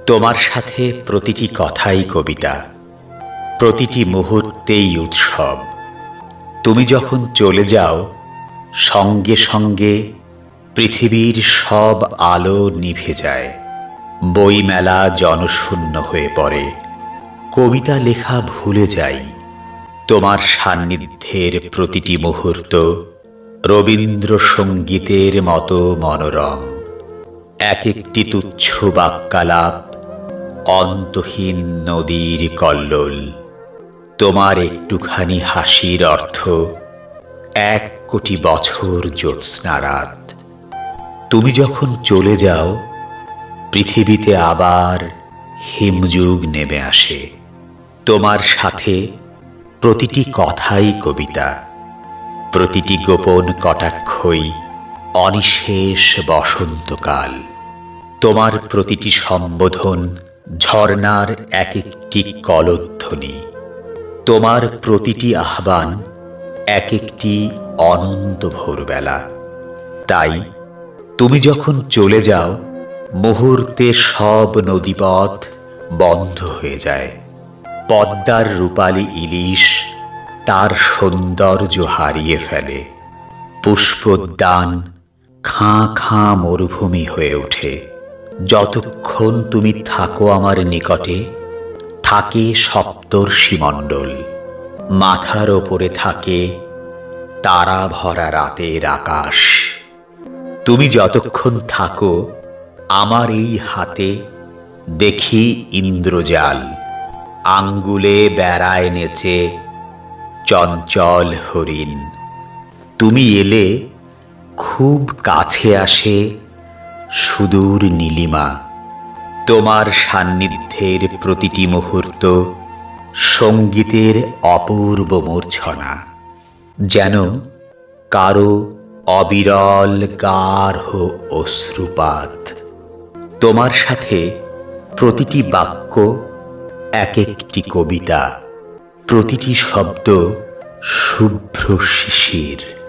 তোমার সাথে প্রতিটি কথাই কবিতা, প্রতিটি মুহূর্তেই উৎসব। তুমি যখন চলে যাও, সঙ্গে সঙ্গে পৃথিবীর সব আলো নিভে যায়। বইমেলা জনশূন্য হয়ে পড়ে, কবিতা লেখা ভুলে যাই। তোমার সান্নিধ্যের প্রতিটি মুহূর্ত রবীন্দ্রসঙ্গীতের মতো মনোরম। এক একটি তুচ্ছ বাক্যালাপ অন্তহীন নদীর কল্লোল। তোমার একটুখানি হাসির অর্থ 1,000,000,000 বছর জ্যোৎস্না রাত। তুমি যখন চলে যাও, পৃথিবীতে আবার হিমযুগ নেমে আসে। তোমার সাথে প্রতিটি কথাই কবিতা, প্রতিটি গোপন কটাক্ষই অনিশেষ বসন্তকাল। তোমার প্রতিটি সম্বোধন ঝর্ণার এক একটি কলধ্বনি। তোমার প্রতিটি আহ্বান এক একটি অনন্ত ভোরবেলা। তাই তুমি যখন চলে যাও, মুহূর্তে সব নদীপথ বন্ধ হয়ে যায়। পদ্মার রূপালী ইলিশ তার সৌন্দর্য হারিয়ে ফেলে। পুষ্পোদ্যান খাঁ খাঁ মরুভূমি হয়ে ওঠে। যতক্ষণ তুমি থাকো আমার নিকটে, থাকে সপ্তর্ষিমণ্ডল। মাথার ওপরে থাকে তারা ভরা রাতের আকাশ। তুমি যতক্ষণ থাকো আমার এই হাতে, দেখি ইন্দ্রজাল। আঙ্গুলে বেড়ায় নেচে চঞ্চল হরিণ। তুমি এলে খুব কাছে আসে সুদূর নীলিমা। তোমার সান্নিধ্যের প্রতিটি মুহূর্ত সঙ্গীতের অপূর্ব মূর্ছনা, যেন কারো অবিরল গাঢ় অশ্রুপাত। তোমার সাথে প্রতিটি বাক্য এক একটি কবিতা, প্রতিটি শব্দ শুভ্র শিশির।